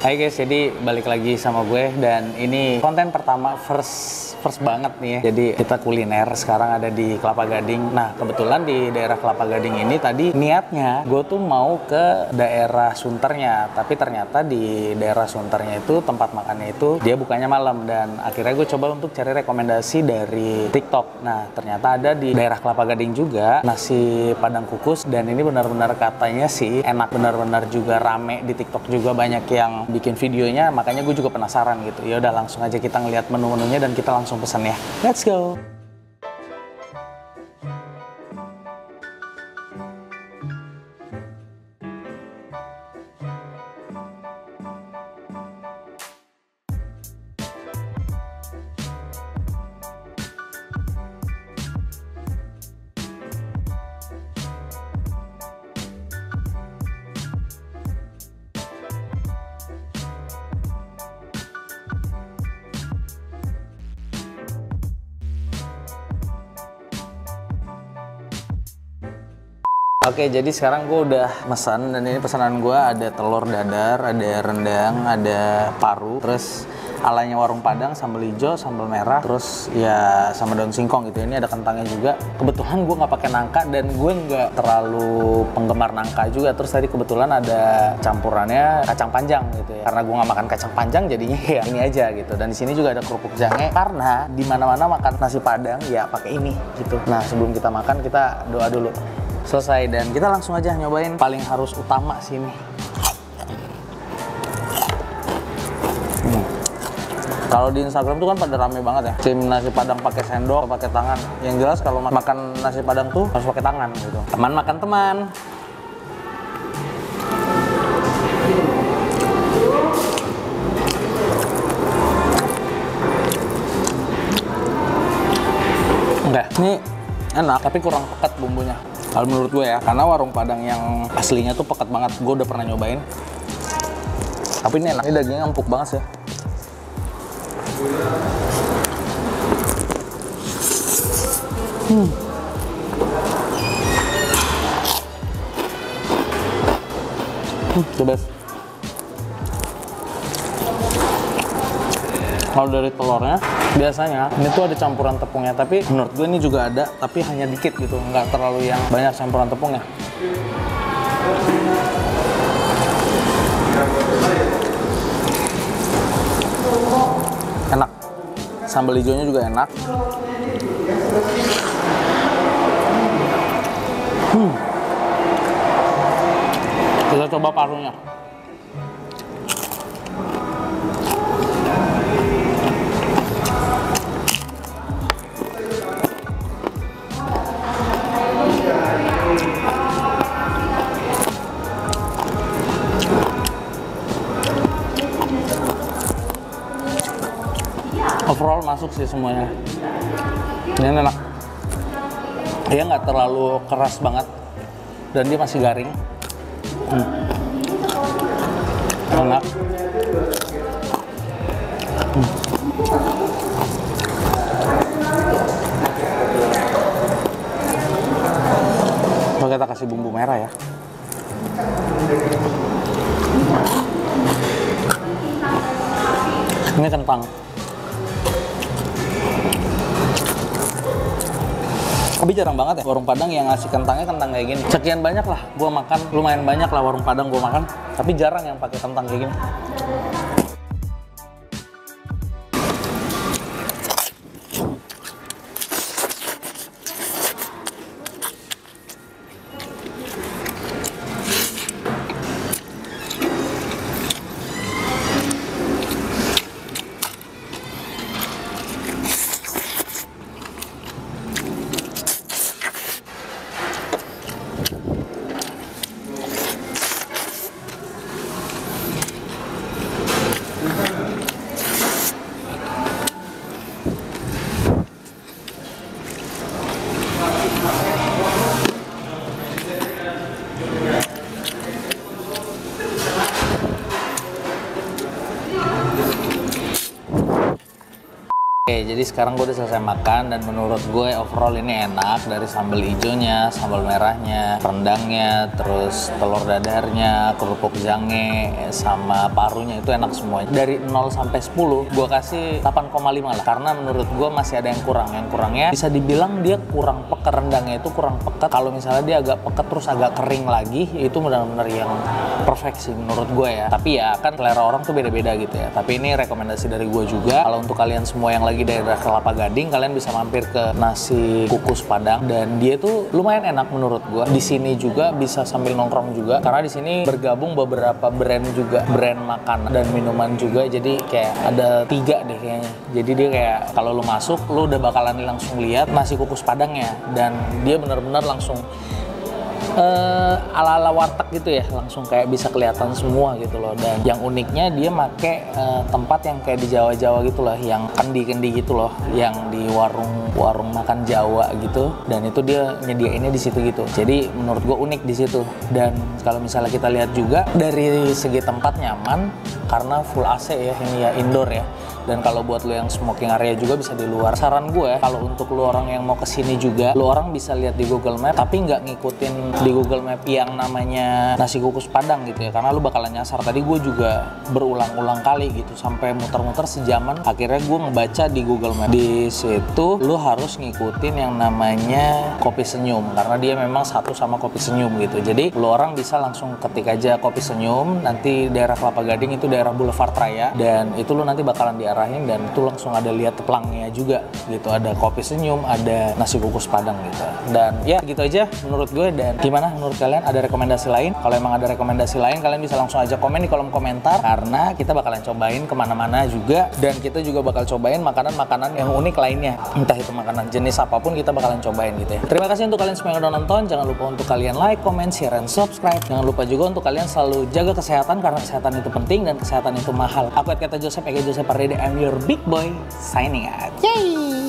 Hai guys, jadi balik lagi sama gue dan ini konten pertama first banget nih ya. Jadi kita kuliner, sekarang ada di Kelapa Gading. Nah, kebetulan di daerah Kelapa Gading ini tadi niatnya gue tuh mau ke daerah Sunternya, tapi ternyata di daerah Sunternya itu tempat makannya itu dia bukanya malam dan akhirnya gue coba untuk cari rekomendasi dari TikTok. Nah, ternyata ada di daerah Kelapa Gading juga nasi Padang kukus dan ini benar-benar katanya sih enak, benar-benar juga rame di TikTok juga banyak yang bikin videonya, makanya gue juga penasaran gitu. Ya udah langsung aja kita ngeliat menu-menunya dan kita langsung pesan ya. Let's go. Oke, jadi sekarang gue udah pesan dan ini pesanan gue ada telur dadar, ada rendang, ada paru, terus alanya warung Padang, sambal hijau, sambal merah, terus ya sama daun singkong gitu. Ini ada kentangnya juga. Kebetulan gue nggak pakai nangka dan gue nggak terlalu penggemar nangka juga. Terus tadi kebetulan ada campurannya kacang panjang gitu ya. Karena gue nggak makan kacang panjang, jadinya ya ini aja gitu. Dan di sini juga ada kerupuk jange karena di mana-mana makan nasi Padang ya pakai ini gitu. Nah, sebelum kita makan kita doa dulu. Selesai dan kita langsung aja nyobain paling harus utama sini. Kalau di Instagram tuh kan pada rame banget ya, tim nasi Padang pakai sendok, pakai tangan. Yang jelas kalau makan nasi Padang tuh harus pakai tangan gitu. Teman makan teman. Oke, ini enak tapi kurang pekat bumbunya. Kalau menurut gue ya, karena warung Padang yang aslinya tuh pekat banget. Gue udah pernah nyobain. Tapi ini enak, ini dagingnya empuk banget sih. The best. Kalau dari telurnya, biasanya ini tuh ada campuran tepungnya, tapi menurut gue ini juga ada, tapi hanya dikit gitu, nggak terlalu yang banyak campuran tepungnya. Enak, sambal hijaunya juga enak. Kita coba parunya. Overall masuk sih semuanya. Ini enak. Dia nggak terlalu keras banget dan dia masih garing. Enak. Coba kita kasih bumbu merah ya. Ini kentang. Tapi jarang banget ya warung Padang yang ngasih kentangnya kentang kayak gini. Sekian banyak lah gue makan, lumayan banyak lah warung Padang gue makan, tapi jarang yang pakai kentang kayak gini. jadi sekarang gue udah selesai makan dan menurut gue overall ini enak. Dari sambal hijaunya, sambal merahnya, rendangnya, terus telur dadarnya, kerupuk jange, sama parunya itu enak semuanya. Dari 0 sampai 10 gue kasih 8,5 lah, karena menurut gue masih ada yang kurang. Yang kurangnya bisa dibilang dia kurang peket, rendangnya itu kurang peket. Kalau misalnya dia agak peket terus agak kering lagi, itu benar-benar yang perfect sih menurut gue ya. Tapi ya kan selera orang tuh beda-beda gitu ya. Tapi ini rekomendasi dari gue juga. Kalau untuk kalian semua yang lagi daerah Kelapa Gading, kalian bisa mampir ke Nasi Kukus Padang dan dia tuh lumayan enak menurut gue. Di sini juga bisa sambil nongkrong juga, karena di sini bergabung beberapa brand juga, brand makanan dan minuman juga. Jadi kayak ada 3 deh kayaknya. Jadi dia kayak kalau lu masuk, lu udah bakalan langsung lihat Nasi Kukus Padangnya, dan dia benar-benar langsung ala-ala warteg gitu ya, langsung kayak bisa kelihatan semua gitu loh. Dan yang uniknya dia make tempat yang kayak di Jawa-Jawa gitu loh, yang kendi-kendi gitu loh, yang di warung makan Jawa gitu, dan itu dia nyediainnya di situ gitu. Jadi menurut gue unik di situ. Dan kalau misalnya kita lihat juga dari segi tempat nyaman karena full AC ya, ini ya indoor ya. Dan kalau buat lo yang smoking area juga bisa di luar. Saran gue, kalau untuk lo orang yang mau kesini juga, lo orang bisa lihat di Google Map, tapi nggak ngikutin di Google Map yang namanya Nasi Kukus Padang gitu ya, karena lo bakalan nyasar. Tadi gue juga berulang-ulang kali gitu, sampai muter-muter sejaman. Akhirnya gue ngebaca di Google Map, di situ lo harus ngikutin yang namanya Kopi Senyum, karena dia memang satu sama Kopi Senyum gitu. Jadi lo orang bisa langsung ketik aja Kopi Senyum, nanti daerah Kelapa Gading itu daerah Boulevard Raya, dan itu lo nanti bakalan diarahin, dan itu langsung ada lihat pelangnya juga gitu, ada Kopi Senyum, ada Nasi Kukus Padang gitu. Dan ya gitu aja menurut gue. Dan gimana menurut kalian, ada rekomendasi lain? Kalau emang ada rekomendasi lain, kalian bisa langsung aja komen di kolom komentar, karena kita bakalan cobain kemana-mana juga, dan kita juga bakal cobain makanan-makanan yang unik lainnya, entah itu makanan jenis apapun kita bakalan cobain gitu ya. Terima kasih untuk kalian semua yang udah nonton. Jangan lupa untuk kalian like, comment, share, and subscribe. Jangan lupa juga untuk kalian selalu jaga kesehatan, karena kesehatan itu penting dan kesehatan itu mahal. Aku Kata Joseph, Eka Joseph Pardede, I'm your big boy, signing out. Yay!